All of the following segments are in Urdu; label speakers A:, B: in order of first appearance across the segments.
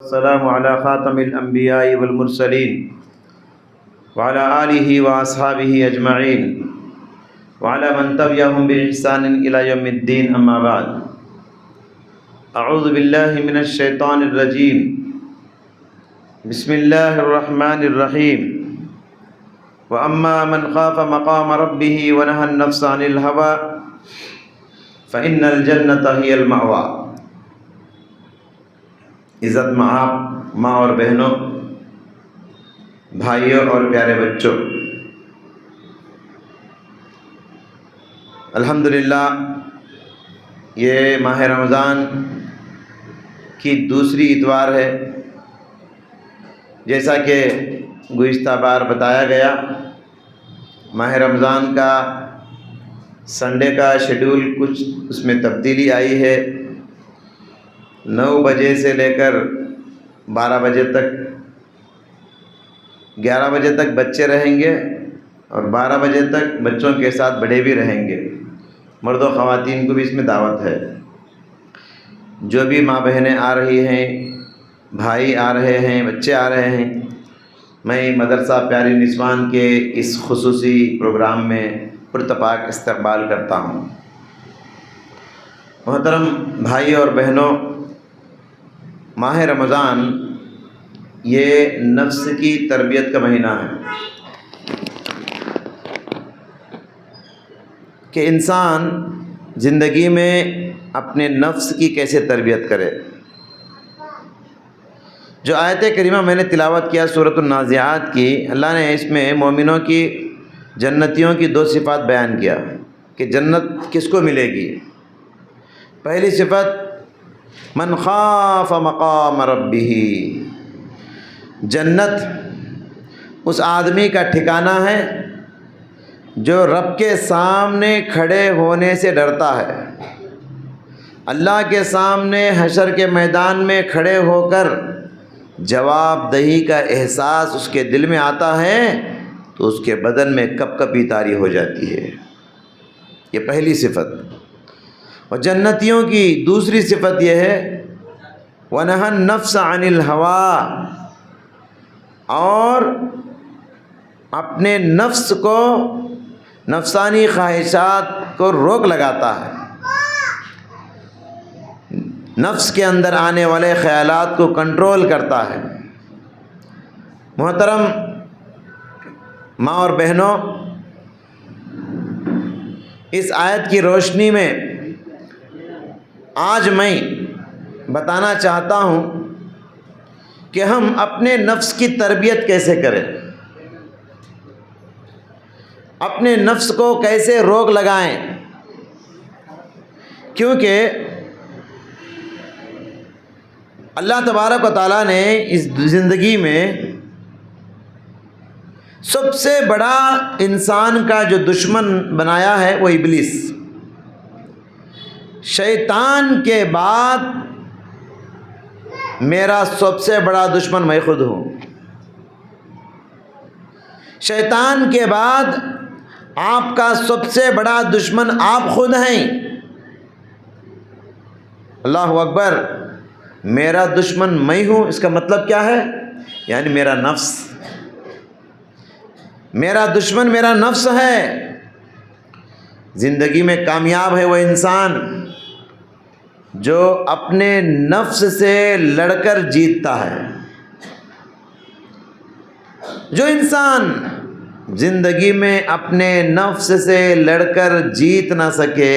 A: السلام على خاتم الأنبياء والمرسلين وعلى آله وأصحابه أجمعين وعلى من تبعهم بإحسان إلى يوم الدين أما بعد أعوذ بالله من الشيطان الرجيم بسم الله الرحمن الرحيم وأما من خاف مقام ربه ونهى النفس عن الهوى فإن الجنة هي المأوى۔ عزت مآب ماں اور بہنوں، بھائیوں اور پیارے بچوں، الحمدللہ یہ ماہ رمضان کی دوسری اتوار ہے۔ جیسا کہ گزشتہ بار بتایا گیا، ماہ رمضان کا سنڈے کا شیڈول کچھ اس میں تبدیلی آئی ہے۔ 9 بجے سے لے کر 12 بجے تک، 11 بجے تک بچے رہیں گے اور 12 بجے تک بچوں کے ساتھ بڑے بھی رہیں گے۔ مرد و خواتین کو بھی اس میں دعوت ہے۔ جو بھی ماں بہنیں آ رہی ہیں، بھائی آ رہے ہیں، بچے آ رہے ہیں، میں مدرسہ پیاری نسوان کے اس خصوصی پروگرام میں پرتپاک استقبال کرتا ہوں۔ محترم بھائی اور بہنوں، ماہ رمضان یہ نفس کی تربیت کا مہینہ ہے کہ انسان زندگی میں اپنے نفس کی کیسے تربیت کرے۔ جو آیت کریمہ میں نے تلاوت کیا سورۃ النازعات کی، اللہ نے اس میں مومنوں کی، جنتیوں کی 2 صفات بیان کیا کہ جنت کس کو ملے گی۔ پہلی صفت من خاف مقام ربہ، جنت اس آدمی کا ٹھکانہ ہے جو رب کے سامنے کھڑے ہونے سے ڈرتا ہے۔ اللہ کے سامنے حشر کے میدان میں کھڑے ہو کر جواب دہی کا احساس اس کے دل میں آتا ہے تو اس کے بدن میں کپ کپی طاری ہو جاتی ہے۔ یہ پہلی صفت۔ اور جنتیوں کی دوسری صفت یہ ہے وَنَهَى النَّفْسَ عَنِ الْهَوَىٰ، اور اپنے نفس کو، نفسانی خواہشات کو روک لگاتا ہے، نفس کے اندر آنے والے خیالات کو کنٹرول کرتا ہے۔ محترم ماں اور بہنوں، اس آیت کی روشنی میں آج میں بتانا چاہتا ہوں کہ ہم اپنے نفس کی تربیت کیسے کریں، اپنے نفس کو کیسے روک لگائیں، کیونکہ اللہ تبارک و تعالیٰ نے اس زندگی میں سب سے بڑا انسان کا جو دشمن بنایا ہے وہ ابلیس۔ شیطان کے بعد میرا سب سے بڑا دشمن میں خود ہوں۔ شیطان کے بعد آپ کا سب سے بڑا دشمن آپ خود ہیں۔ اللہ اکبر، میرا دشمن میں ہوں، اس کا مطلب کیا ہے؟ یعنی میرا نفس، میرا دشمن میرا نفس ہے۔ زندگی میں کامیاب ہے وہ انسان جو اپنے نفس سے لڑ کر جیتتا ہے۔ جو انسان زندگی میں اپنے نفس سے لڑ کر جیت نہ سکے،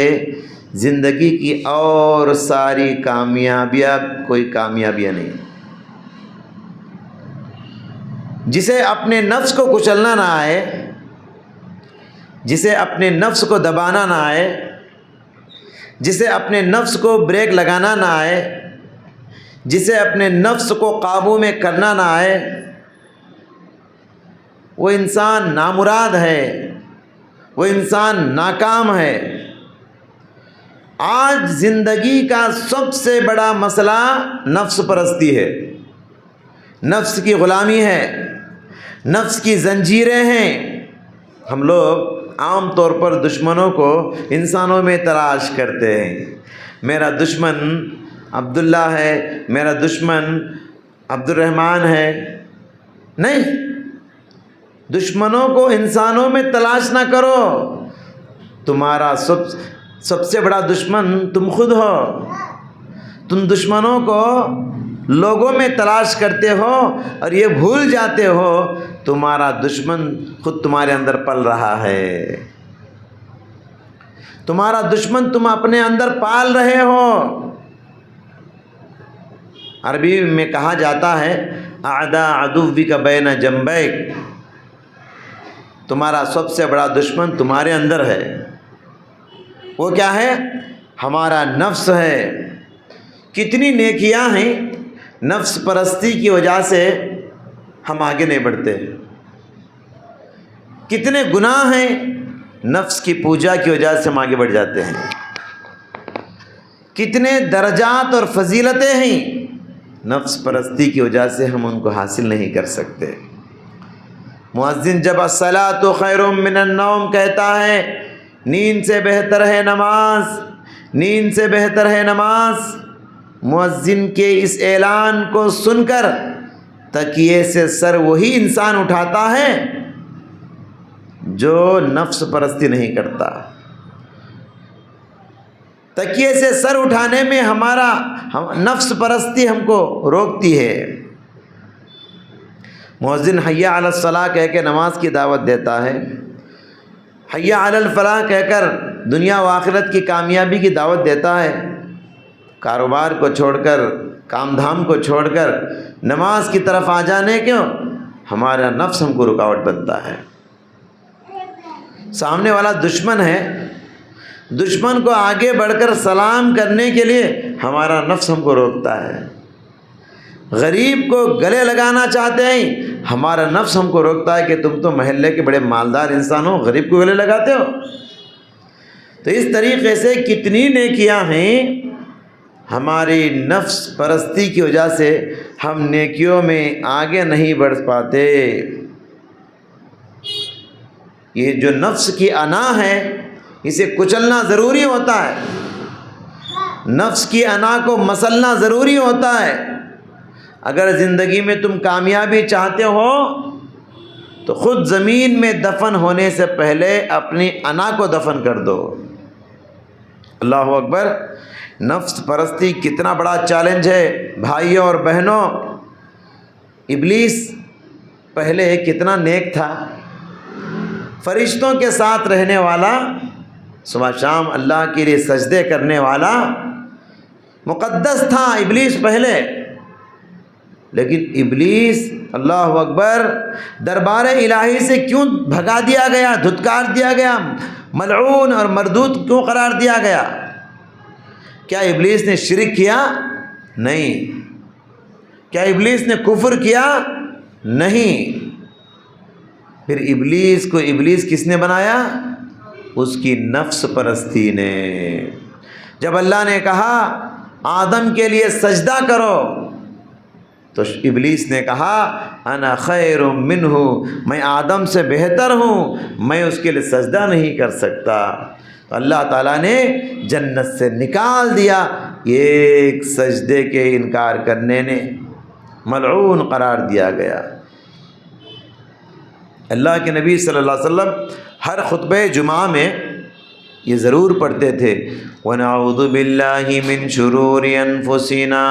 A: زندگی کی اور ساری کامیابیاں کوئی کامیابیاں نہیں۔ جسے اپنے نفس کو کچلنا نہ آئے، جسے اپنے نفس کو دبانا نہ آئے، جسے اپنے نفس کو بریک لگانا نہ آئے، جسے اپنے نفس کو قابو میں کرنا نہ آئے، وہ انسان نامراد ہے، وہ انسان ناکام ہے۔ آج زندگی کا سب سے بڑا مسئلہ نفس پرستی ہے، نفس کی غلامی ہے، نفس کی زنجیریں ہیں۔ ہم لوگ عام طور پر دشمنوں کو انسانوں میں تلاش کرتے ہیں۔ میرا دشمن عبداللہ ہے، میرا دشمن عبد الرحمن ہے، نہیں، دشمنوں کو انسانوں میں تلاش نہ کرو، تمہارا سب سے بڑا دشمن تم خود ہو۔ تم دشمنوں کو لوگوں میں تلاش کرتے ہو اور یہ بھول جاتے ہو تمہارا دشمن خود تمہارے اندر پل رہا ہے، تمہارا دشمن تم اپنے اندر پال رہے ہو۔ عربی میں کہا جاتا ہے اعداء عدوک بین جنبیک، تمہارا سب سے بڑا دشمن تمہارے اندر ہے۔ وہ کیا ہے؟ ہمارا نفس ہے۔ کتنی نیکیاں ہیں، نفس پرستی کی وجہ سے ہم آگے نہیں بڑھتے، کتنے گناہ ہیں، نفس کی پوجا کی وجہ سے ہم آگے بڑھ جاتے ہیں، کتنے درجات اور فضیلتیں ہیں، نفس پرستی کی وجہ سے ہم ان کو حاصل نہیں کر سکتے۔ مؤذن جب الصلاۃ خیر من النوم کہتا ہے، نیند سے بہتر ہے نماز، نیند سے بہتر ہے نماز، مؤذن کے اس اعلان کو سن کر تکیے سے سر وہی انسان اٹھاتا ہے جو نفس پرستی نہیں کرتا۔ تکیے سے سر اٹھانے میں ہمارا نفس پرستی ہم کو روکتی ہے۔ مؤذن حی علی الصلاۃ کہہ کے نماز کی دعوت دیتا ہے، حی علی الفلاح کہہ کر دنیا و آخرت کی کامیابی کی دعوت دیتا ہے۔ کاروبار کو چھوڑ کر، کام دھام کو چھوڑ کر نماز کی طرف آ جانے کیوں؟ ہمارا نفس ہم کو رکاوٹ بنتا ہے۔ سامنے والا دشمن ہے، دشمن کو آگے بڑھ کر سلام کرنے کے لیے ہمارا نفس ہم کو روکتا ہے۔ غریب کو گلے لگانا چاہتے ہیں، ہمارا نفس ہم کو روکتا ہے کہ تم تو محلے کے بڑے مالدار انسان ہو، غریب کو گلے لگاتے ہو۔ تو اس طریقے سے کتنی نیکیاں ہیں، ہماری نفس پرستی کی وجہ سے ہم نیکیوں میں آگے نہیں بڑھ پاتے۔ یہ جو نفس کی انا ہے، اسے کچلنا ضروری ہوتا ہے، نفس کی انا کو مسلنا ضروری ہوتا ہے۔ اگر زندگی میں تم کامیابی چاہتے ہو تو خود زمین میں دفن ہونے سے پہلے اپنی انا کو دفن کر دو۔ اللہ اکبر! نفس پرستی کتنا بڑا چیلنج ہے بھائیوں اور بہنوں۔ ابلیس پہلے کتنا نیک تھا، فرشتوں کے ساتھ رہنے والا، صبح شام اللہ کے لیے سجدے کرنے والا، مقدس تھا ابلیس پہلے۔ لیکن ابلیس، اللہ اکبر، دربار الہی سے کیوں بھگا دیا گیا، دھتکار دیا گیا، ملعون اور مردود کیوں قرار دیا گیا؟ کیا ابلیس نے شرک کیا؟ نہیں۔ کیا ابلیس نے کفر کیا؟ نہیں۔ پھر ابلیس کو ابلیس کس نے بنایا؟ اس کی نفس پرستی نے۔ جب اللہ نے کہا آدم کے لیے سجدہ کرو تو ابلیس نے کہا انا خیر منہ، میں آدم سے بہتر ہوں، میں اس کے لیے سجدہ نہیں کر سکتا۔ تو اللہ تعالیٰ نے جنت سے نکال دیا، ایک سجدے کے انکار کرنے نے ملعون قرار دیا گیا۔ اللہ کے نبی صلی اللہ علیہ وسلم ہر خطبہ جمعہ میں یہ ضرور پڑھتے تھے وَنَعُوذُ بِاللَّهِ مِن شُرُورِ أَنفُسِنَا،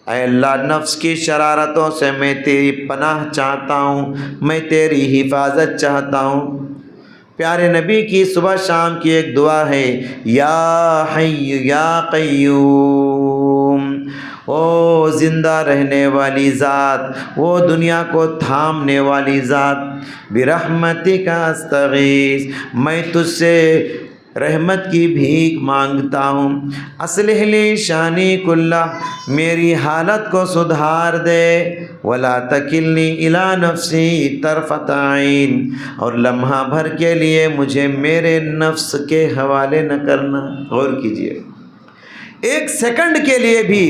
A: اے اللہ نفس کی شرارتوں سے میں تیری پناہ چاہتا ہوں، میں تیری حفاظت چاہتا ہوں۔ پیارے نبی کی صبح شام کی ایک دعا ہے، یا حی یا قیوم، او زندہ رہنے والی ذات، وہ دنیا کو تھامنے والی ذات، برحمتک استغیث، میں تجھ سے رحمت کی بھیک مانگتا ہوں، اصلح لی شانی کلہ، میری حالت کو سدھار دے، ولا تکلنی الی نفسی طرفۃ عین، اور لمحہ بھر کے لیے مجھے میرے نفس کے حوالے نہ کرنا۔ غور کیجئے، ایک سیکنڈ کے لیے بھی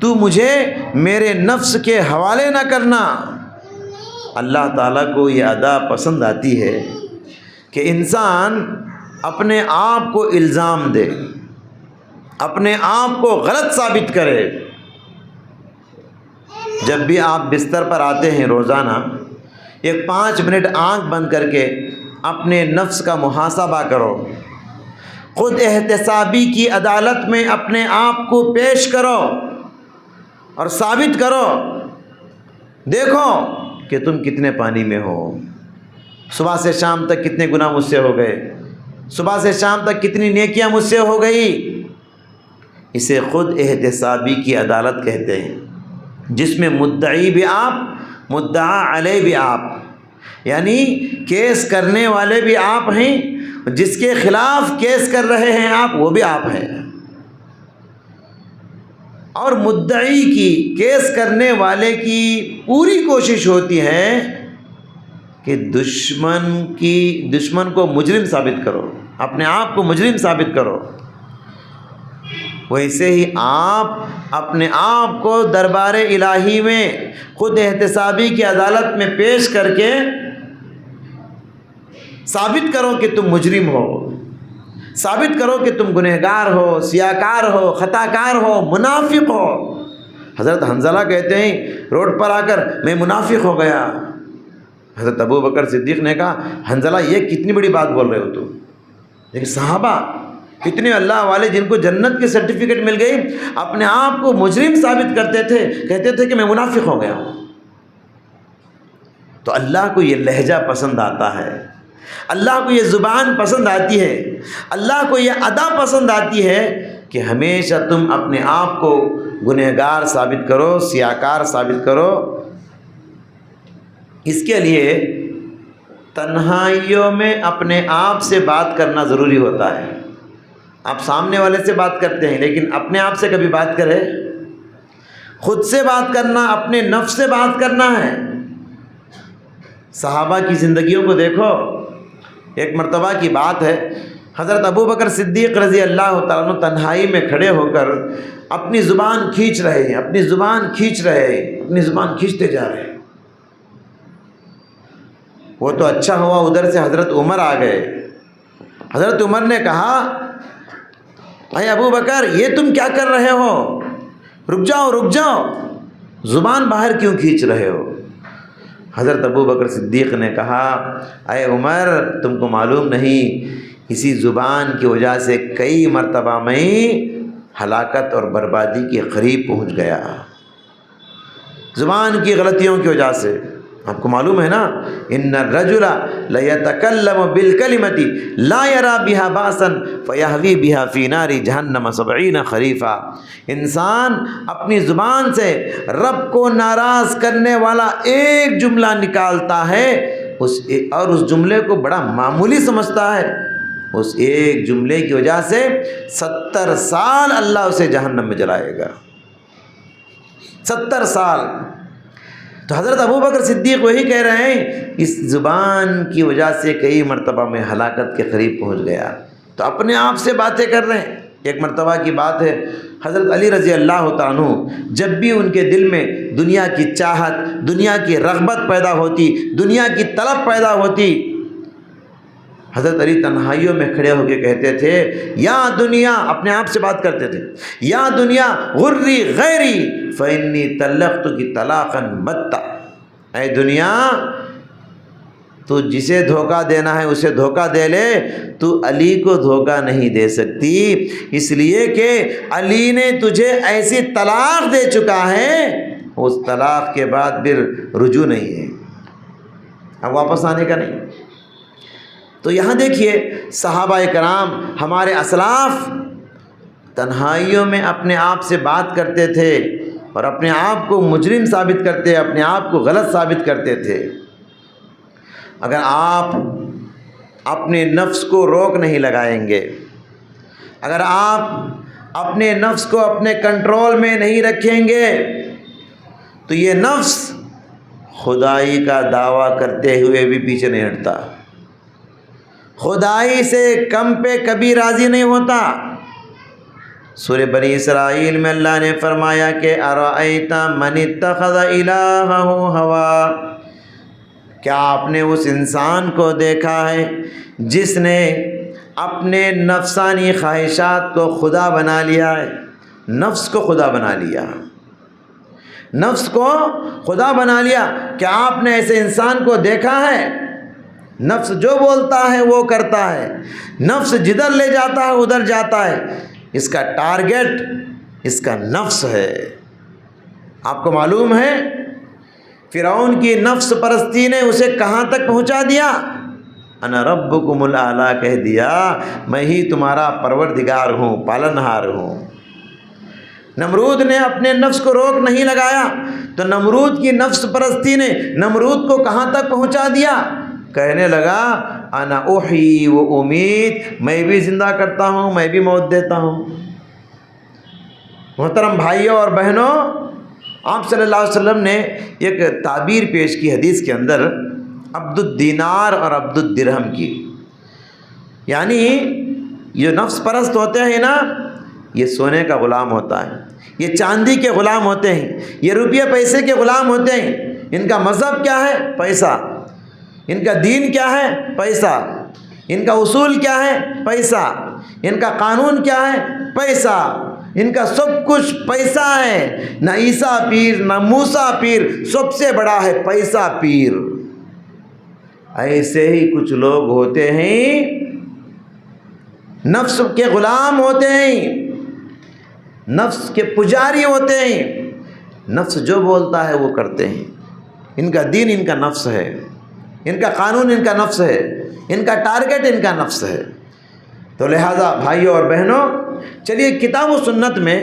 A: تو مجھے میرے نفس کے حوالے نہ کرنا۔ اللہ تعالیٰ کو یہ ادا پسند آتی ہے کہ انسان اپنے آپ کو الزام دے، اپنے آپ کو غلط ثابت کرے۔ جب بھی آپ بستر پر آتے ہیں روزانہ ایک 5 منٹ آنکھ بند کر کے اپنے نفس کا محاسبہ کرو، خود احتسابی کی عدالت میں اپنے آپ کو پیش کرو اور ثابت کرو، دیکھو کہ تم کتنے پانی میں ہو، صبح سے شام تک کتنے گناہ مجھ سے ہو گئے، صبح سے شام تک کتنی نیکیاں مجھ سے ہو گئی۔ اسے خود احتسابی کی عدالت کہتے ہیں، جس میں مدعی بھی آپ، مدعا علیہ بھی آپ، یعنی کیس کرنے والے بھی آپ ہیں، جس کے خلاف کیس کر رہے ہیں آپ، وہ بھی آپ ہیں۔ اور مدعی کی، کیس کرنے والے کی پوری کوشش ہوتی ہے کہ دشمن کو مجرم ثابت کرو، اپنے آپ کو مجرم ثابت کرو۔ ویسے ہی آپ اپنے آپ کو دربار الہی میں خود احتسابی کی عدالت میں پیش کر کے ثابت کرو کہ تم مجرم ہو، ثابت کرو کہ تم گنہگار ہو، سیاکار ہو، خطا کار ہو، منافق ہو۔ حضرت حنظلہ کہتے ہیں روڈ پر آ کر میں منافق ہو گیا۔ حضرت ابو بکر صدیق نے کہا حنظلہ یہ کتنی بڑی بات بول رہے ہو تم؟ لیکن صحابہ کتنے اللہ والے جن کو جنت کی سرٹیفکیٹ مل گئی، اپنے آپ کو مجرم ثابت کرتے تھے، کہتے تھے کہ میں منافق ہو گیا ہوں۔ تو اللہ کو یہ لہجہ پسند آتا ہے، اللہ کو یہ زبان پسند آتی ہے، اللہ کو یہ ادا پسند آتی ہے کہ ہمیشہ تم اپنے آپ کو گنہگار ثابت کرو، سیاکار ثابت کرو۔ اس کے لیے تنہائیوں میں اپنے آپ سے بات کرنا ضروری ہوتا ہے۔ آپ سامنے والے سے بات کرتے ہیں، لیکن اپنے آپ سے کبھی بات کرے؟ خود سے بات کرنا، اپنے نفس سے بات کرنا ہے۔ صحابہ کی زندگیوں کو دیکھو، ایک مرتبہ کی بات ہے، حضرت ابو بکر صدیق رضی اللہ تعالیٰ عنہ تنہائی میں کھڑے ہو کر اپنی زبان کھینچ رہے ہیں، اپنی زبان کھینچتے جا رہے ہیں۔ وہ تو اچھا ہوا ادھر سے حضرت عمر آ گئے۔ حضرت عمر نے کہا اے ابو بکر یہ تم کیا کر رہے ہو؟ رک جاؤ، زبان باہر کیوں کھینچ رہے ہو؟ حضرت ابو بکر صدیق نے کہا اے عمر تم کو معلوم نہیں، اسی زبان کی وجہ سے کئی مرتبہ میں ہلاکت اور بربادی کے قریب پہنچ گیا، زبان کی غلطیوں کی وجہ سے۔ آپ کو معلوم ہے نا، ان الرجل لیتکلم بالکلمۃ لا یری بها باسا فیہوی بها فی نار جہنم 70 خریفا۔ انسان اپنی زبان سے رب کو ناراض کرنے والا ایک جملہ نکالتا ہے، اور اس جملے کو بڑا معمولی سمجھتا ہے، اس ایک جملے کی وجہ سے 70 سال اللہ اسے جہنم میں جلائے گا، 70 سال۔ تو حضرت ابو بکر صدیق وہی کہہ رہے ہیں، اس زبان کی وجہ سے کئی مرتبہ میں ہلاکت کے قریب پہنچ گیا۔ تو اپنے آپ سے باتیں کر رہے ہیں۔ ایک مرتبہ کی بات ہے، حضرت علی رضی اللہ تعالیٰ عنہ جب بھی ان کے دل میں دنیا کی چاہت، دنیا کی رغبت پیدا ہوتی، دنیا کی طلب پیدا ہوتی، حضرت علی تنہائیوں میں کھڑے ہو کے کہتے تھے یا دنیا، اپنے آپ سے بات کرتے تھے، یا دنیا غری غیری فانی طلقتک طلاقا بتا۔ اے دنیا تو جسے دھوکہ دینا ہے اسے دھوکہ دے لے، تو علی کو دھوکہ نہیں دے سکتی، اس لیے کہ علی نے تجھے ایسی طلاق دے چکا ہے، اس طلاق کے بعد پھر رجوع نہیں ہے، اب واپس آنے کا نہیں۔ تو یہاں دیکھیے صحابہ کرام، ہمارے اسلاف تنہائیوں میں اپنے آپ سے بات کرتے تھے اور اپنے آپ کو مجرم ثابت کرتے، اپنے آپ کو غلط ثابت کرتے تھے۔ اگر آپ اپنے نفس کو روک نہیں لگائیں گے، اگر آپ اپنے نفس کو اپنے کنٹرول میں نہیں رکھیں گے، تو یہ نفس خدائی کا دعویٰ کرتے ہوئے بھی پیچھے نہیں ہٹتا، خدائی سے کم پہ کبھی راضی نہیں ہوتا۔ سورہ بنی اسرائیل میں اللہ نے فرمایا کہ ارأیت من اتخذ الہہ ہوا، کیا آپ نے اس انسان کو دیکھا ہے جس نے اپنے نفسانی خواہشات کو خدا بنا لیا ہے، نفس کو خدا بنا لیا، نفس کو خدا بنا لیا۔ کیا آپ نے ایسے انسان کو دیکھا ہے؟ نفس جو بولتا ہے وہ کرتا ہے، نفس جدھر لے جاتا ہے ادھر جاتا ہے، اس کا ٹارگٹ اس کا نفس ہے۔ آپ کو معلوم ہے فرعون کی نفس پرستی نے اسے کہاں تک پہنچا دیا؟ انا ربکم الاعلی کہہ دیا، میں ہی تمہارا پروردگار ہوں، پالنہار ہوں۔ نمرود نے اپنے نفس کو روک نہیں لگایا تو نمرود کی نفس پرستی نے نمرود کو کہاں تک پہنچا دیا؟ کہنے لگا انا احیی و امیت، میں بھی زندہ کرتا ہوں، میں بھی موت دیتا ہوں۔ محترم بھائیوں اور بہنوں، آپ صلی اللہ علیہ وسلم نے ایک تعبیر پیش کی حدیث کے اندر، عبد الدینار اور عبد الدرہم کی، یعنی یہ نفس پرست ہوتے ہیں نا، یہ سونے کا غلام ہوتا ہے، یہ چاندی کے غلام ہوتے ہیں، یہ روپیے پیسے کے غلام ہوتے ہیں۔ ان کا مذہب کیا ہے؟ پیسہ۔ ان کا دین کیا ہے؟ پیسہ۔ ان کا اصول کیا ہے؟ پیسہ۔ ان کا قانون کیا ہے؟ پیسہ۔ ان کا سب کچھ پیسہ ہے۔ نہ عیسیٰ پیر نہ موسیٰ پیر، سب سے بڑا ہے پیسہ پیر۔ ایسے ہی کچھ لوگ ہوتے ہیں، نفس کے غلام ہوتے ہیں، نفس کے پجاری ہوتے ہیں، نفس جو بولتا ہے وہ کرتے ہیں۔ ان کا دین ان کا نفس ہے، ان کا قانون ان کا نفس ہے، ان کا ٹارگٹ ان کا نفس ہے۔ تو لہٰذا بھائیوں اور بہنوں، چلیے کتاب و سنت میں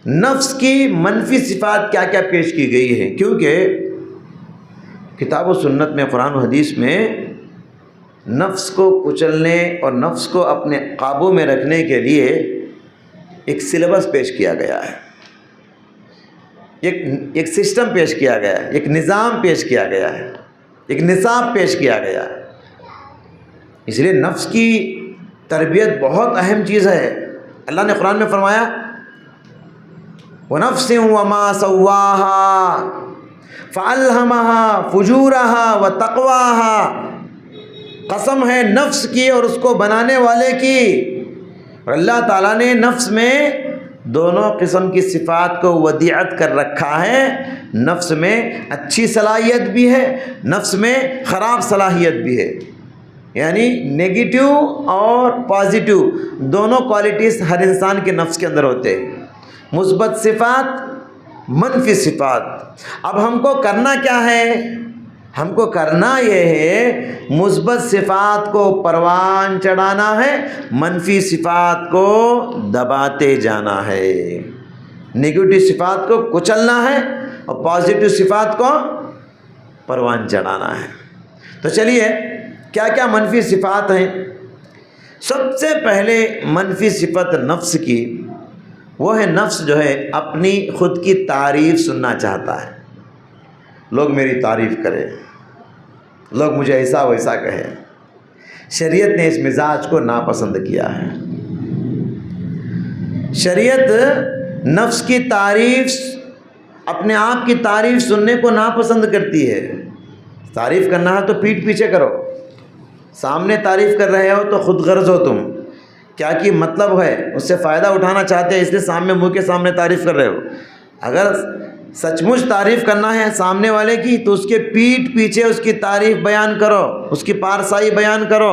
A: نفس کی منفی صفات کیا کیا پیش کی گئی ہے، کیونکہ کتاب و سنت میں، قرآن و حدیث میں نفس کو کچلنے اور نفس کو اپنے قابو میں رکھنے کے لیے ایک سلیبس پیش کیا گیا ہے، ایک سسٹم پیش کیا گیا ہے، ایک نظام پیش کیا گیا ہے، ایک نصاب پیش کیا گیا ہے۔ اس لیے نفس کی تربیت بہت اہم چیز ہے۔ اللہ نے قرآن میں فرمایا وَنَفْسٍ وَمَا سَوَّاهَا فَأَلْهَمَهَا فُجُورَهَا وَتَقْوَاهَا، قسم ہے نفس کی اور اس کو بنانے والے کی۔ اور اللہ تعالیٰ نے نفس میں دونوں قسم کی صفات کو ودیعت کر رکھا ہے۔ نفس میں اچھی صلاحیت بھی ہے، نفس میں خراب صلاحیت بھی ہے، یعنی نگیٹو اور پازیٹو دونوں کوالٹیز ہر انسان کے نفس کے اندر ہوتے ہیں، مثبت صفات، منفی صفات۔ اب ہم کو کرنا کیا ہے؟ ہم کو کرنا یہ ہے مثبت صفات کو پروان چڑھانا ہے، منفی صفات کو دباتے جانا ہے، نگیٹو صفات کو کچلنا ہے اور پازیٹو صفات کو پروان چڑھانا ہے۔ تو چلیے کیا کیا منفی صفات ہیں؟ سب سے پہلے منفی صفت نفس کی وہ ہے، نفس جو ہے اپنی خود کی تعریف سننا چاہتا ہے، لوگ میری تعریف کریں، لوگ مجھے ایسا ویسا کہیں۔ شریعت نے اس مزاج کو ناپسند کیا ہے۔ شریعت نفس کی تعریف، اپنے آپ کی تعریف سننے کو ناپسند کرتی ہے۔ تعریف کرنا ہے تو پیٹھ پیچھے کرو، سامنے تعریف کر رہے ہو تو خود غرض ہو تم، کیا کی مطلب ہے، اس سے فائدہ اٹھانا چاہتے ہیں اس لیے سامنے منہ کے سامنے تعریف کر رہے ہو۔ اگر سچ مچ تعریف کرنا ہے سامنے والے کی تو اس کے پیٹھ پیچھے اس کی تعریف بیان کرو، اس کی پارسائی بیان کرو۔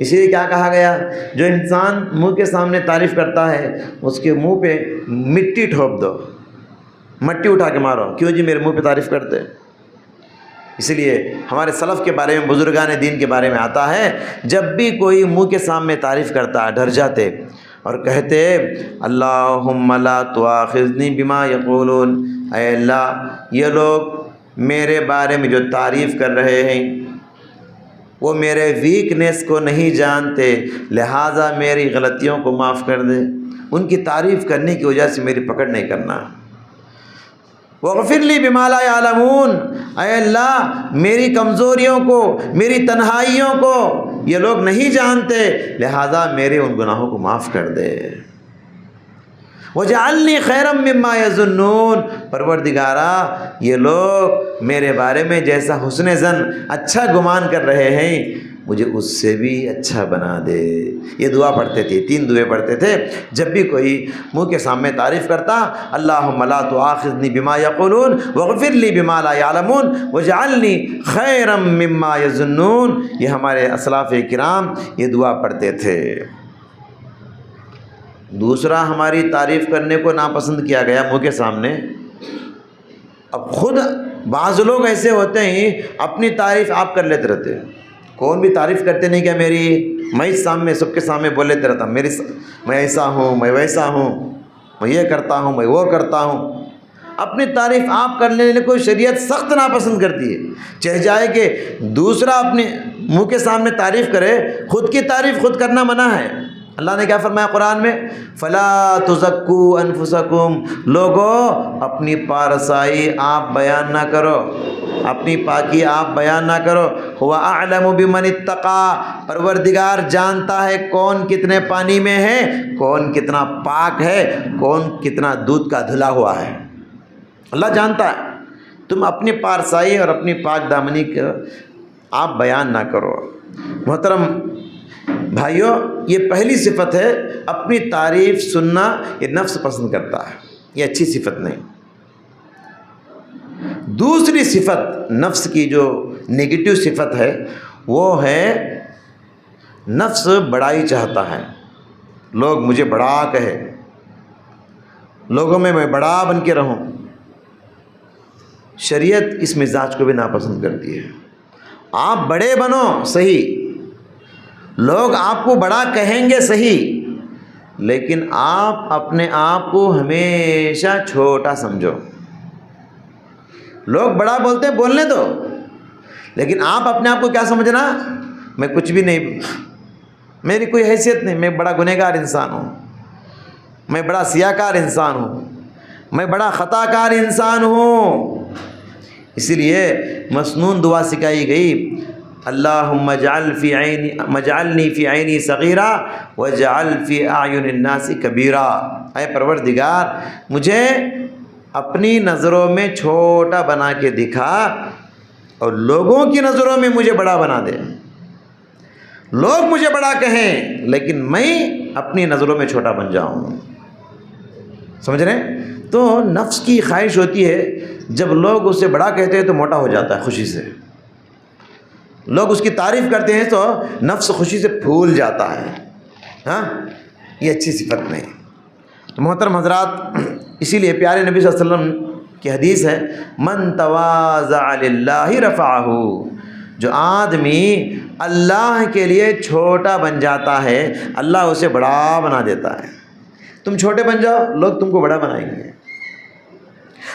A: اسی لیے کیا کہا گیا، جو انسان منہ کے سامنے تعریف کرتا ہے اس کے منہ پہ مٹی ٹھوپ دو، مٹی اٹھا کے مارو، کیوں جی میرے منہ پہ تعریف کرتے۔ اس لیے ہمارے سلف کے بارے میں، بزرگان دین کے بارے میں آتا ہے، جب بھی کوئی منہ کے سامنے تعریف کرتا ڈر جاتے اور کہتے اللہم لا تؤاخذنی بما یقولون، اے اللہ یہ لوگ میرے بارے میں جو تعریف کر رہے ہیں وہ میرے ویکنیس کو نہیں جانتے، لہٰذا میری غلطیوں کو معاف کر دے، ان کی تعریف کرنے کی وجہ سے میری پکڑ نہیں کرنا۔ وَاغْفِرْ لِي بِمَا لَا يَعْلَمُونَ، اے اللہ میری کمزوریوں کو، میری تنہائیوں کو یہ لوگ نہیں جانتے، لہذا میرے ان گناہوں کو معاف کر دے۔ وجعلنی خیرا مما یظنون، پروردگارا یہ لوگ میرے بارے میں جیسا حسن ظن اچھا گمان کر رہے ہیں مجھے اس سے بھی اچھا بنا دے۔ یہ دعا پڑھتے تھے، 3 دعائیں پڑھتے تھے جب بھی کوئی منہ کے سامنے تعریف کرتا، اللہم لا تؤاخذنی بما یقولون واغفر لی بما لا یعلمون واجعلنی خیرا مما یظنون۔ یہ ہمارے اسلاف کرام یہ دعا پڑھتے تھے۔ دوسرا، ہماری تعریف کرنے کو ناپسند کیا گیا منہ کے سامنے۔ اب خود بعض لوگ ایسے ہوتے ہیں اپنی تعریف آپ کر لیتے رہتے ہیں، کون بھی تعریف کرتے نہیں کہ میری، میں سامنے سب کے سامنے بول لیتے رہتا ہوں میں ایسا ہوں، میں ویسا ہوں، میں یہ کرتا ہوں، میں وہ کرتا ہوں۔ اپنی تعریف آپ کر لینے کو شریعت سخت ناپسند کرتی ہے، چاہے جائے کہ دوسرا اپنے منہ کے سامنے تعریف کرے، خود کی تعریف خود کرنا منع ہے۔ اللہ نے کیا فرمایا قرآن میں؟ فَلَا تُزَكُّوا أَنفُسَكُمْ، لوگو اپنی پارسائی آپ بیان نہ کرو، اپنی پاکی آپ بیان نہ کرو۔ هُوَ أَعْلَمُ بِمَنِ اتَّقَىٰ، پروردگار جانتا ہے کون کتنے پانی میں ہے، کون کتنا پاک ہے، کون کتنا دودھ کا دھلا ہوا ہے، اللہ جانتا ہے۔ تم اپنی پارسائی اور اپنی پاک دامنی کا آپ بیان نہ کرو۔ محترم بھائیوں، یہ پہلی صفت ہے، اپنی تعریف سننا یہ نفس پسند کرتا ہے، یہ اچھی صفت نہیں۔ دوسری صفت نفس کی جو نگیٹو صفت ہے وہ ہے نفس بڑائی چاہتا ہے، لوگ مجھے بڑا کہے، لوگوں میں بڑا بن کے رہوں۔ شریعت اس مزاج کو بھی ناپسند کرتی ہے۔ آپ بڑے بنو صحیح، لوگ آپ کو بڑا کہیں گے صحیح، لیکن آپ اپنے آپ کو ہمیشہ چھوٹا سمجھو۔ لوگ بڑا بولتے ہیں، بولنے دو، لیکن آپ اپنے آپ کو کیا سمجھنا؟ میں کچھ بھی نہیں، میری کوئی حیثیت نہیں، میں بڑا گنہگار انسان ہوں، میں بڑا سیاہکار انسان ہوں، میں بڑا خطا کار انسان ہوں۔ اسی لیے مسنون دعا سکھائی گئی، اللہم اجعلنی فی عینی صغیرا واجعل فی اعین الناس کبیرا، اے پروردگار مجھے اپنی نظروں میں چھوٹا بنا کے دکھا اور لوگوں کی نظروں میں مجھے بڑا بنا دے۔ لوگ مجھے بڑا کہیں لیکن میں اپنی نظروں میں چھوٹا بن جاؤں۔ سمجھ رہے ہیں؟ تو نفس کی خواہش ہوتی ہے جب لوگ اسے بڑا کہتے ہیں تو موٹا ہو جاتا ہے خوشی سے، لوگ اس کی تعریف کرتے ہیں تو نفس خوشی سے پھول جاتا ہے۔ ہاں، یہ اچھی صفت نہیں۔ تو محترم حضرات، اسی لیے پیارے نبی صلی اللہ علیہ وسلم کی حدیث ہے، من تواضع للہ رفعہ، جو آدمی اللہ کے لیے چھوٹا بن جاتا ہے اللہ اسے بڑا بنا دیتا ہے۔ تم چھوٹے بن جاؤ، لوگ تم کو بڑا بنائیں گے۔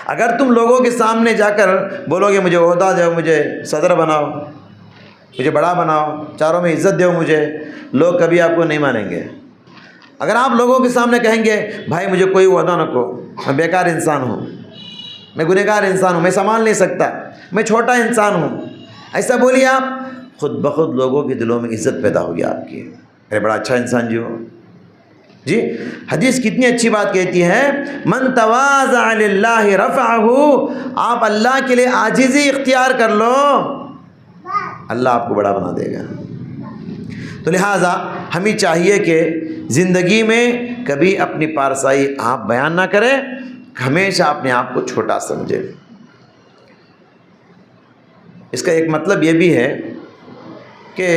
A: اگر تم لوگوں کے سامنے جا کر بولو گے مجھے عہدہ دو، مجھے صدر بناؤ، مجھے بڑا بناؤ، چاروں میں عزت دو مجھے، لوگ کبھی آپ کو نہیں مانیں گے۔ اگر آپ لوگوں کے سامنے کہیں گے بھائی مجھے کوئی عہدہ نہ کو، میں بیکار انسان ہوں، میں گنہگار انسان ہوں، میں سنبھال نہیں سکتا، میں چھوٹا انسان ہوں، ایسا بولیے آپ، خود بخود لوگوں کے دلوں میں عزت پیدا ہوگی آپ کی، ارے بڑا اچھا انسان جی ہو۔ جی حدیث کتنی اچھی بات کہتی ہے، من تواضع للہ رفعہ، آپ اللہ کے لیے عاجزی اختیار کر لو، اللہ آپ کو بڑا بنا دے گا۔ تو لہٰذا ہمیں چاہیے کہ زندگی میں کبھی اپنی پارسائی آپ بیان نہ کریں، ہمیشہ اپنے آپ کو چھوٹا سمجھیں۔ اس کا ایک مطلب یہ بھی ہے کہ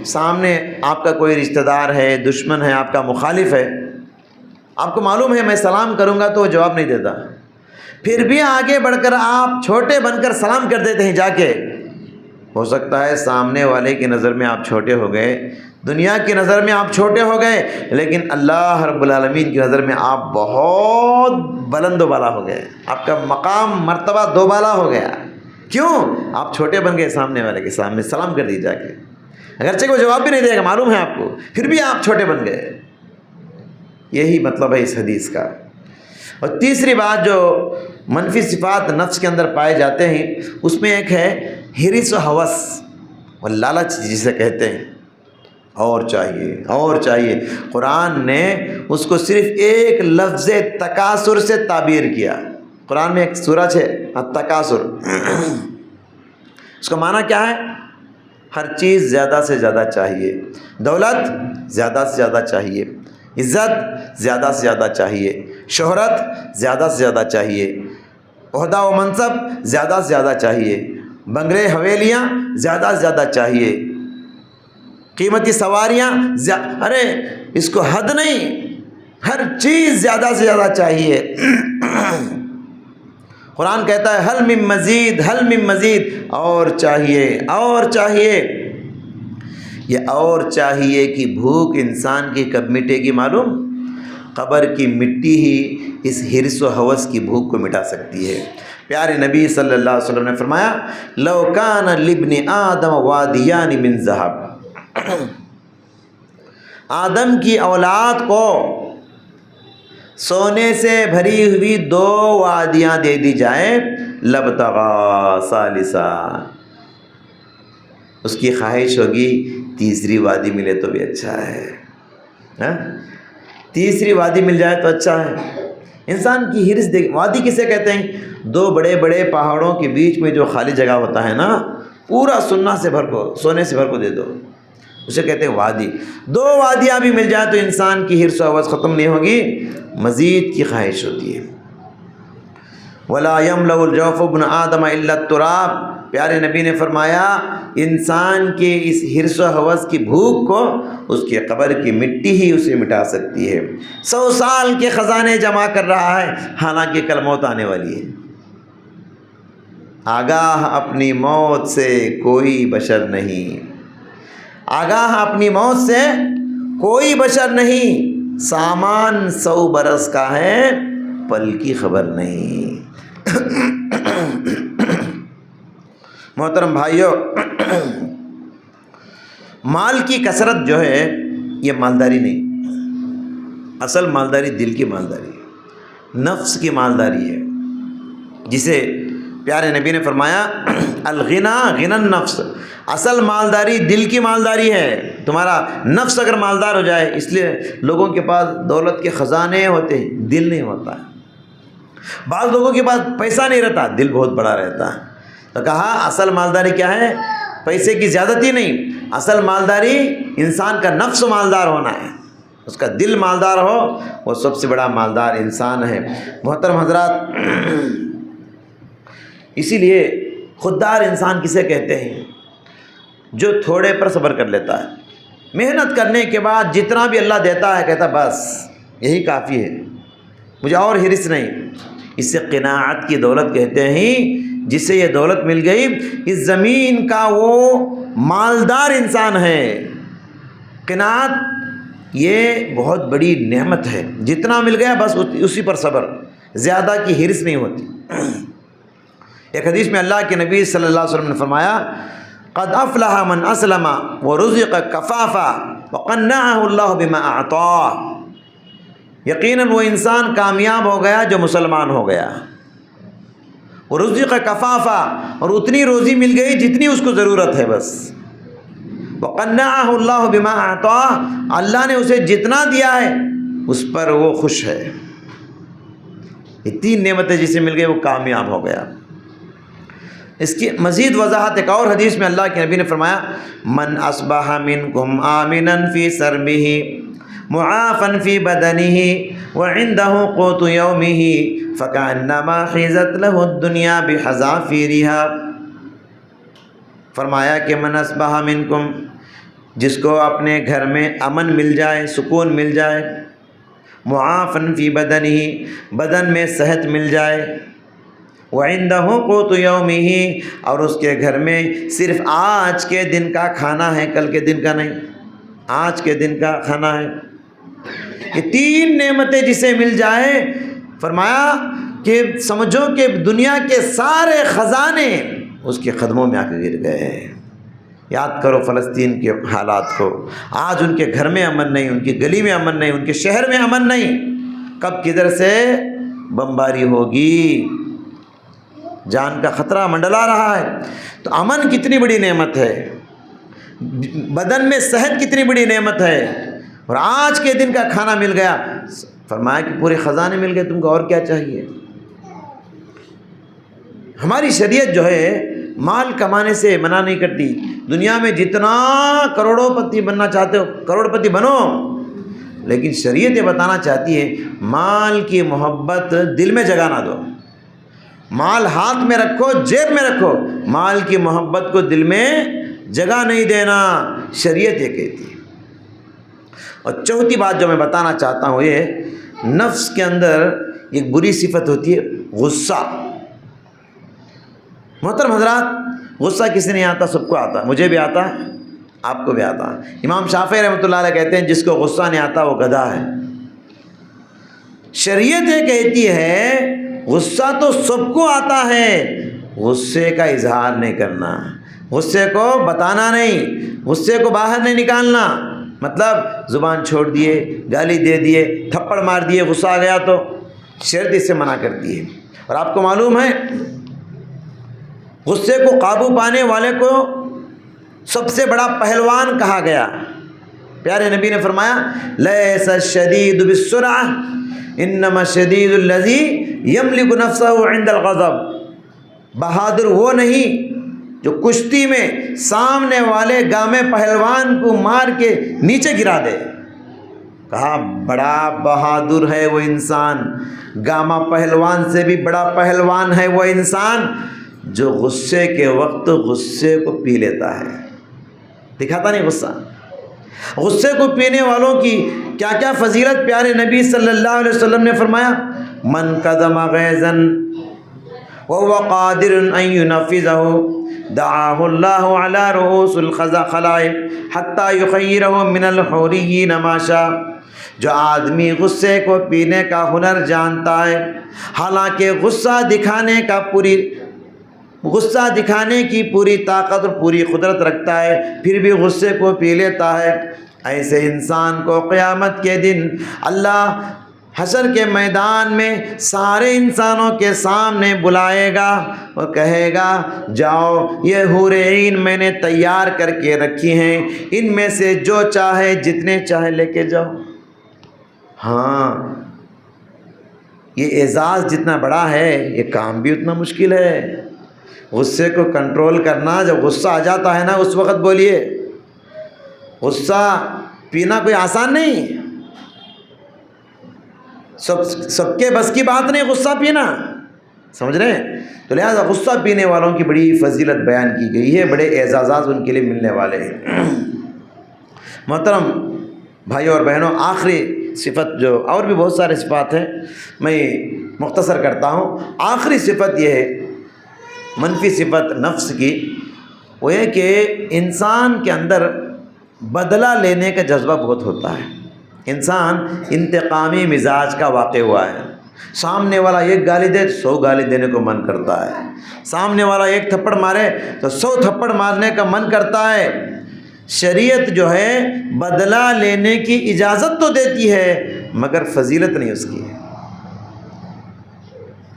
A: سامنے آپ کا کوئی رشتہ دار ہے، دشمن ہے، آپ کا مخالف ہے، آپ کو معلوم ہے میں سلام کروں گا تو وہ جواب نہیں دیتا، پھر بھی آگے بڑھ کر آپ چھوٹے بن کر سلام کر دیتے ہیں جا کے، ہو سکتا ہے سامنے والے کی نظر میں آپ چھوٹے ہو گئے، دنیا کی نظر میں آپ چھوٹے ہو گئے، لیکن اللہ رب العالمین کی نظر میں آپ بہت بلند و بالا ہو گئے، آپ کا مقام مرتبہ دو بالا ہو گیا۔ کیوں؟ آپ چھوٹے بن گئے، سامنے والے کے سامنے سلام کر دی جا کے، اگرچہ کوئی جواب بھی نہیں دے گا، معلوم ہے آپ کو، پھر بھی آپ چھوٹے بن گئے۔ یہی مطلب ہے اس حدیث کا۔ اور تیسری بات جو منفی صفات نفس کے اندر پائے جاتے ہیں، اس میں ایک ہے حرص و ہوس اور لالچ جسے کہتے ہیں۔ اور چاہیے اور چاہیے. قرآن نے اس کو صرف ایک لفظ تکاثر سے تعبیر کیا. قرآن میں ایک سورہ ہے التکاثر، اس کا معنی کیا ہے؟ ہر چیز زیادہ سے زیادہ چاہیے، دولت زیادہ سے زیادہ چاہیے، عزت زیادہ سے زیادہ چاہیے، شہرت زیادہ سے زیادہ چاہیے، عہدہ و منصب زیادہ سے زیادہ چاہیے، بنگلے حویلیاں زیادہ سے زیادہ چاہیے، قیمتی سواریاں ارے اس کو حد نہیں، ہر چیز زیادہ سے زیادہ چاہیے. قرآن کہتا ہے حل من مزید، حل من مزید، اور چاہیے اور چاہیے. یہ اور چاہیے کی بھوک انسان کی کب مٹے گی معلوم؟ قبر کی مٹی ہی اس حرص و ہوس کی بھوک کو مٹا سکتی ہے. پیارے نبی صلی اللہ علیہ وسلم نے فرمایا لو کان لابن آدم وادیان من ذہب، آدم کی اولاد کو سونے سے بھری ہوئی 2 وادیاں دے دی جائیں لبتغا ثالثا، اس کی خواہش ہوگی تیسری وادی ملے تو بھی اچھا ہے، تیسری وادی مل جائے تو اچھا ہے. انسان کی حرص دیکھ. وادی کسے کہتے ہیں؟ 2 بڑے بڑے پہاڑوں کے بیچ میں جو خالی جگہ ہوتا ہے نا، پورا سونے سے بھر کو دے دو، اسے کہتے ہیں وادی. 2 وادیاں بھی مل جائیں تو انسان کی حرص و ہوس ختم نہیں ہوگی، مزید کی خواہش ہوتی ہے. وَلَا يَمْلَأُ الْجَوْفُ ابْنُ آدَمَ إِلَّا التُّرَابُ، پیارے نبی نے فرمایا انسان کے اس حرص و ہوس کی بھوک کو اس کے قبر کی مٹی ہی اسے مٹا سکتی ہے. 100 سال کے خزانے جمع کر رہا ہے، حالانکہ کل موت آنے والی ہے. آگاہ اپنی موت سے کوئی بشر نہیں، آگاہ اپنی موت سے کوئی بشر نہیں. سامان 100 برس کا ہے، پل کی خبر نہیں. محترم بھائیو، مال کی کثرت جو ہے یہ مالداری نہیں، اصل مالداری دل کی مالداری ہے، نفس کی مالداری ہے، جسے پیارے نبی نے فرمایا الغنا غنى النفس، اصل مالداری دل کی مالداری ہے. تمہارا نفس اگر مالدار ہو جائے، اس لیے لوگوں کے پاس دولت کے خزانے ہوتے ہیں، دل نہیں ہوتا. بعض لوگوں کے پاس پیسہ نہیں رہتا، دل بہت بڑا رہتا ہے. تو کہا اصل مالداری کیا ہے؟ پیسے کی زیادتی نہیں، اصل مالداری انسان کا نفس مالدار ہونا ہے، اس کا دل مالدار ہو، وہ سب سے بڑا مالدار انسان ہے. محترم حضرات، اسی لیے خوددار انسان کسے کہتے ہیں؟ جو تھوڑے پر صبر کر لیتا ہے، محنت کرنے کے بعد جتنا بھی اللہ دیتا ہے کہتا بس یہی کافی ہے، مجھے اور حرص نہیں. اسے قناعت کی دولت کہتے ہیں. جسے یہ دولت مل گئی، اس زمین کا وہ مالدار انسان ہے. قناعت یہ بہت بڑی نعمت ہے، جتنا مل گیا بس اسی پر صبر، زیادہ کی حرص نہیں ہوتی. ایک حدیث میں اللہ کے نبی صلی اللہ علیہ وسلم نے فرمایا قد افلح من اسلم ورزق کفافا وقنعه اللہ بما اعطاه، یقیناً وہ انسان کامیاب ہو گیا جو مسلمان ہو گیا، ورزق کفافا، اور اتنی روزی مل گئی جتنی اس کو ضرورت ہے بس، وقنعه اللہ بما اعطاه، اللہ نے اسے جتنا دیا ہے اس پر وہ خوش ہے. یہ 3 نعمتیں جسے مل گئی وہ کامیاب ہو گیا. اس کی مزید وضاحت ایک اور حدیث میں اللہ کے نبی نے فرمایا من اصبح منکم آمنا فی سربہ معافا فی بدنہ وعنده قوت یومہ فکأنما حیزت لہ الدنیا بحذافیرها. فرمایا کہ من اصبح منکم، جس کو اپنے گھر میں امن مل جائے، سکون مل جائے، معافا فی بدنہ، بدن میں صحت مل جائے، وعنده قوت یومہ، اور اس کے گھر میں صرف آج کے دن کا کھانا ہے، کل کے دن کا نہیں، آج کے دن کا کھانا ہے. یہ 3 نعمتیں جسے مل جائے، فرمایا کہ سمجھو کہ دنیا کے سارے خزانے اس کے قدموں میں آ کے گر گئے. یاد کرو فلسطین کے حالات کو، آج ان کے گھر میں امن نہیں، ان کی گلی میں امن نہیں، ان کے شہر میں امن نہیں. کب کدھر سے بمباری ہوگی، جان کا خطرہ منڈلا رہا ہے. تو امن کتنی بڑی نعمت ہے. بدن میں صحت کتنی بڑی نعمت ہے، اور آج کے دن کا کھانا مل گیا، فرمایا کہ پورے خزانے مل گئے، تم کو اور کیا چاہیے؟ ہماری شریعت جو ہے مال کمانے سے منع نہیں کرتی، دنیا میں جتنا کروڑوں پتی بننا چاہتے ہو کروڑ پتی بنو، لیکن شریعت یہ بتانا چاہتی ہے مال کی محبت دل میں جگہ نہ دو، مال ہاتھ میں رکھو، جیب میں رکھو، مال کی محبت کو دل میں جگہ نہیں دینا، شریعت یہ کہتی ہے۔ اور چوتھی بات جو میں بتانا چاہتا ہوں، یہ نفس کے اندر ایک بری صفت ہوتی ہے غصہ۔ محترم حضرات، غصہ کسی نہیں آتا، سب کو آتا، مجھے بھی آتا ہے، آپ کو بھی آتا ہے۔ امام شافعی رحمۃ اللہ علیہ کہتے ہیں جس کو غصہ نہیں آتا وہ گدھا ہے۔ شریعت یہ کہتی ہے غصہ تو سب کو آتا ہے، غصے کا اظہار نہیں کرنا، غصے کو بتانا نہیں، غصے کو باہر نہیں نکالنا، مطلب زبان چھوڑ دیے، گالی دے دیے، تھپڑ مار دیے، غصہ آ گیا تو شریعت اس سے منع کرتی ہے۔ اور آپ کو معلوم ہے غصے کو قابو پانے والے کو سب سے بڑا پہلوان کہا گیا۔ پیارے نبی نے فرمایا لیس الشدید بالسرعہ انما الشدید الذی یملک نفسہ عند الغضب۔ بہادر وہ نہیں جو کشتی میں سامنے والے گامے پہلوان کو مار کے نیچے گرا دے۔ کہا بڑا بہادر ہے وہ انسان، گاما پہلوان سے بھی بڑا پہلوان ہے وہ انسان جو غصے کے وقت غصے کو پی لیتا ہے، دکھاتا نہیں غصہ۔ غصے کو پینے والوں کی کیا کیا فضیلت پیارے نبی صلی اللہ علیہ وسلم نے فرمایا، من کظم غیظا وهو قادر ان ينفذه دعاه الله على رؤوس الخلائق حتى يخيره من الحوريين ما شاء۔ جو آدمی غصے کو پینے کا ہنر جانتا ہے، حالانکہ غصہ دکھانے کی پوری طاقت اور پوری قدرت رکھتا ہے، پھر بھی غصے کو پی لیتا ہے، ایسے انسان کو قیامت کے دن اللہ حشر کے میدان میں سارے انسانوں کے سامنے بلائے گا اور کہے گا جاؤ یہ حور عین میں نے تیار کر کے رکھی ہیں، ان میں سے جو چاہے جتنے چاہے لے کے جاؤ۔ ہاں، یہ اعزاز جتنا بڑا ہے یہ کام بھی اتنا مشکل ہے۔ غصے کو کنٹرول کرنا، جب غصہ آ جاتا ہے نا اس وقت بولیے، غصہ پینا کوئی آسان نہیں، سب کے بس کی بات نہیں غصہ پینا، سمجھ رہے ہیں؟ تو لہٰذا غصہ پینے والوں کی بڑی فضیلت بیان کی گئی ہے، بڑے اعزازات ان کے لیے ملنے والے ہیں۔ محترم بھائیوں اور بہنوں، آخری صفت جو اور بھی بہت سارے صفات ہیں، میں مختصر کرتا ہوں۔ آخری صفت یہ ہے منفی صفت نفس کی، وہ یہ کہ انسان کے اندر بدلہ لینے کا جذبہ بہت ہوتا ہے۔ انسان انتقامی مزاج کا واقع ہوا ہے، سامنے والا ایک گالی دے تو 100 گالی دینے کو من کرتا ہے، سامنے والا ایک تھپڑ مارے تو 100 تھپڑ مارنے کا من کرتا ہے۔ شریعت جو ہے بدلہ لینے کی اجازت تو دیتی ہے مگر فضیلت نہیں اس کی ہے۔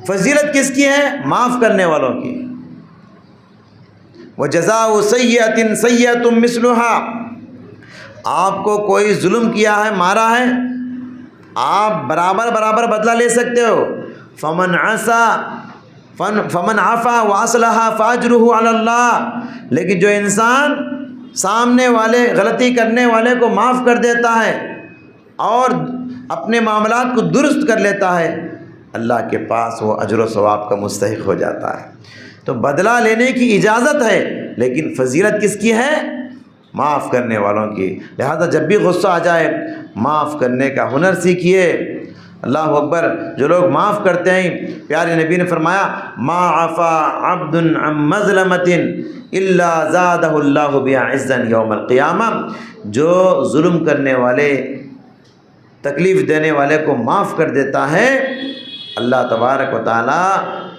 A: فضیلت کس کی ہے؟ معاف کرنے والوں کی۔ وَجَزَاءُ سَيِّئَةٍ سَيِّئَةٌ مِثْلُهَا۔ آپ کو کوئی ظلم کیا ہے، مارا ہے، آپ برابر بدلہ لے سکتے ہو۔ فَمَنْ عَفَا وَأَصْلَحَ فَأَجْرُهُ عَلَى اللَّهِ۔ لیکن جو انسان سامنے والے غلطی کرنے والے کو معاف کر دیتا ہے اور اپنے معاملات کو درست کر لیتا ہے، اللہ کے پاس وہ اجر و ثواب کا مستحق ہو جاتا ہے۔ تو بدلہ لینے کی اجازت ہے لیکن فضیلت کس کی ہے؟ معاف کرنے والوں کی۔ لہذا جب بھی غصہ آ جائے معاف کرنے کا ہنر سیکھیے۔ اللہ اکبر، جو لوگ معاف کرتے ہیں، پیارے نبی نے فرمایا ما عفا عبد عن مظلمۃ الا زادہ اللہ بہا عزا یوم القیامہ۔ جو ظلم کرنے والے، تکلیف دینے والے کو معاف کر دیتا ہے، اللہ تبارک و تعالی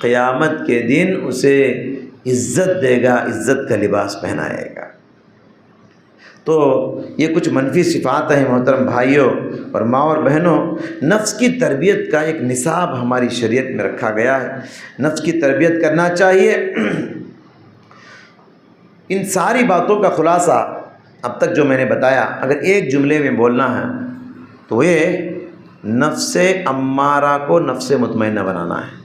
A: قیامت کے دن اسے عزت دے گا، عزت کا لباس پہنائے گا۔ تو یہ کچھ منفی صفات ہیں محترم بھائیوں اور ماں اور بہنوں۔ نفس کی تربیت کا ایک نصاب ہماری شریعت میں رکھا گیا ہے، نفس کی تربیت کرنا چاہیے۔ ان ساری باتوں کا خلاصہ اب تک جو میں نے بتایا اگر ایک جملے میں بولنا ہے تو یہ نفس امارہ کو نفس مطمئنہ بنانا ہے۔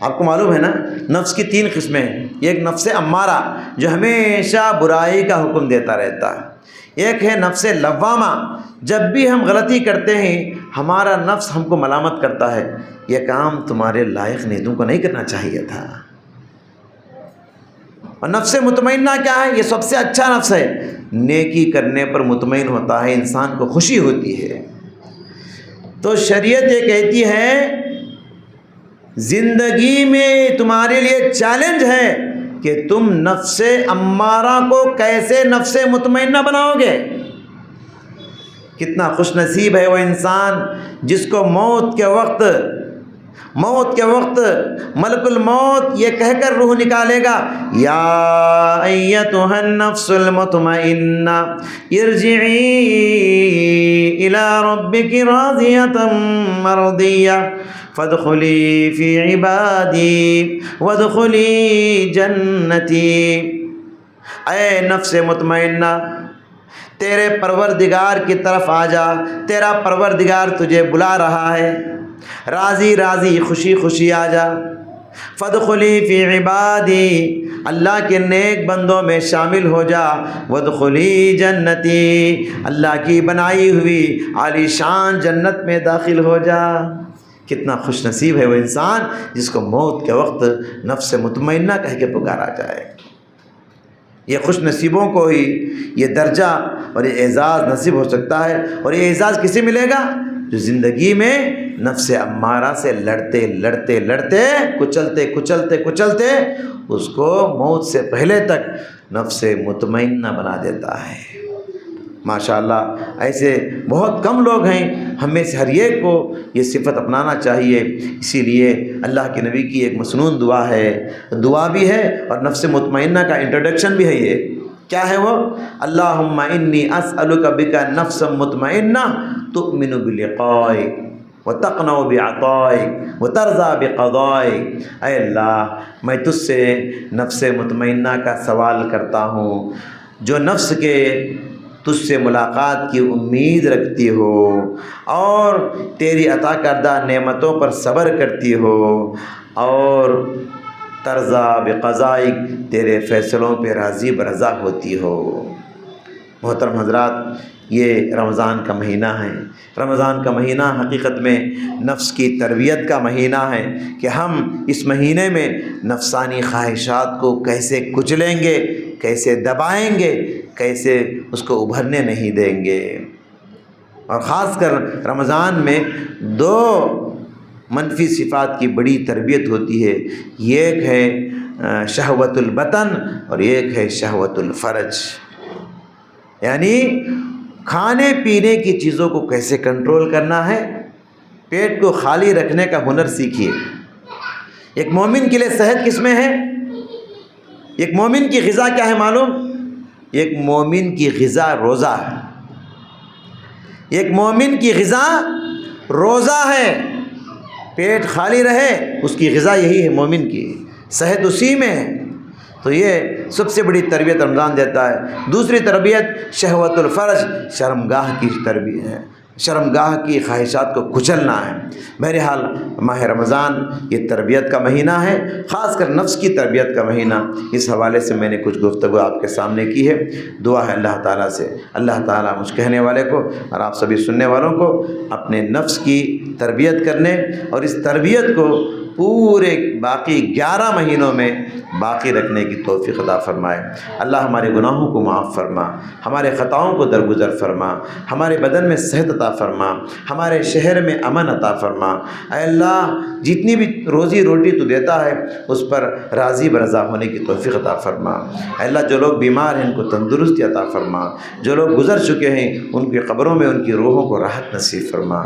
A: آپ کو معلوم ہے نا نفس کی 3 قسمیں ہیں۔ ایک نفس امارہ جو ہمیشہ برائی کا حکم دیتا رہتا ہے، ایک ہے نفس لوامہ، جب بھی ہم غلطی کرتے ہیں ہمارا نفس ہم کو ملامت کرتا ہے، یہ کام تمہارے لائق نہیں، تم کو نہیں کرنا چاہیے تھا۔ اور نفس مطمئنہ کیا ہے؟ یہ سب سے اچھا نفس ہے، نیکی کرنے پر مطمئن ہوتا ہے، انسان کو خوشی ہوتی ہے۔ تو شریعت یہ کہتی ہے زندگی میں تمہارے لیے چیلنج ہے کہ تم نفس امارہ کو کیسے نفس مطمئنہ بناؤ گے۔ کتنا خوش نصیب ہے وہ انسان جس کو موت کے وقت ملک الموت یہ کہہ کر روح نکالے گا، یا ایتھا النفس المطمئنہ ارجعی الی ربک راضیۃ مرضیہ فادخلی فی عبادی وادخلی جنتی۔ اے نفس مطمئنہ تیرے پروردگار کی طرف آ جا، تیرا پروردگار تجھے بلا رہا ہے، راضی راضی خوشی خوشی آ جا۔ فادخلی فی عبادی، اللہ کے نیک بندوں میں شامل ہو جا، وادخلی جنتی، اللہ کی بنائی ہوئی عالی شان جنت میں داخل ہو جا۔ کتنا خوش نصیب ہے وہ انسان جس کو موت کے وقت نفس مطمئنہ کہہ کے پکارا جائے۔ یہ خوش نصیبوں کو ہی یہ درجہ اور یہ اعزاز نصیب ہو سکتا ہے، اور یہ اعزاز کسے ملے گا؟ جو زندگی میں نفس امارہ سے لڑتے کچلتے اس کو موت سے پہلے تک نفس مطمئنہ بنا دیتا ہے۔ ماشاءاللہ ایسے بہت کم لوگ ہیں، ہم میں سے ہر ایک کو یہ صفت اپنانا چاہیے۔ اسی لیے اللہ کے نبی کی ایک مسنون دعا بھی ہے اور نفس مطمئنہ کا انٹروڈکشن بھی ہے۔ یہ کیا ہے وہ؟ اللہم انی اسألک بک نفس مطمئنہ تؤمن بلقائک وتقنع بعطائک وترضى بقضائک۔ اے اللہ میں تجھ سے نفس مطمئنہ کا سوال کرتا ہوں جو نفس کے تجھ سے ملاقات کی امید رکھتی ہو اور تیری عطا کردہ نعمتوں پر صبر کرتی ہو، اور ترضیٰ بقضائک تیرے فیصلوں پہ راضی برضا ہوتی ہو۔ محترم حضرات، یہ رمضان کا مہینہ ہے۔ رمضان کا مہینہ حقیقت میں نفس کی تربیت کا مہینہ ہے کہ ہم اس مہینے میں نفسانی خواہشات کو کیسے کچلیں گے، کیسے دبائیں گے، کیسے اس کو ابھرنے نہیں دیں گے۔ اور خاص کر رمضان میں 2 منفی صفات کی بڑی تربیت ہوتی ہے، ایک ہے شہوت البطن اور ایک ہے شہوت الفرج، یعنی کھانے پینے کی چیزوں کو کیسے کنٹرول کرنا ہے، پیٹ کو خالی رکھنے کا ہنر سیکھیے۔ ایک مومن کے لیے صحت کس میں ہے؟ ایک مومن کی غذا کیا ہے معلوم؟ ایک مومن کی غذا روزہ ہے۔ ایک مومن کی غذا روزہ ہے، پیٹ خالی رہے اس کی غذا یہی ہے، مومن کی صحت اسی میں ہے۔ تو یہ سب سے بڑی تربیت رمضان دیتا ہے۔ دوسری تربیت شہوت الفرج، شرمگاہ کی تربیت ہے، شرمگاہ کی خواہشات کو کچلنا ہے۔ بہرحال ماہ رمضان یہ تربیت کا مہینہ ہے، خاص کر نفس کی تربیت کا مہینہ۔ اس حوالے سے میں نے کچھ گفتگو آپ کے سامنے کی ہے۔ دعا ہے اللہ تعالیٰ سے، اللہ تعالیٰ مجھ کہنے والے کو اور آپ سبھی سننے والوں کو اپنے نفس کی تربیت کرنے اور اس تربیت کو پورے باقی 11 مہینوں میں باقی رکھنے کی توفیق عطا فرمائے۔ اللہ ہمارے گناہوں کو معاف فرما، ہمارے خطاؤں کو درگزر فرما، ہمارے بدن میں صحت عطا فرما، ہمارے شہر میں امن عطا فرما۔ اے اللہ جتنی بھی روزی روٹی تو دیتا ہے اس پر راضی برضا ہونے کی توفیق عطا فرما۔ اے اللہ جو لوگ بیمار ہیں ان کو تندرستی عطا فرما، جو لوگ گزر چکے ہیں ان کی قبروں میں ان کی روحوں کو راحت نصیب فرما۔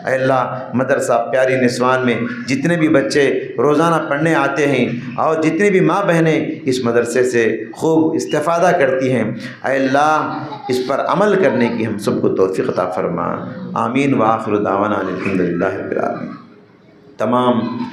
A: اے اللہ مدرسہ پیاری نسوان میں جتنے بھی بچے روزانہ پڑھنے آتے ہیں اور جتنی بھی ماں بہنیں اس مدرسے سے خوب استفادہ کرتی ہیں، اے اللہ اس پر عمل کرنے کی ہم سب کو توفیق عطا فرما۔ آمین وآخر دعوانا الحمدللہ رب العالمین۔ تمام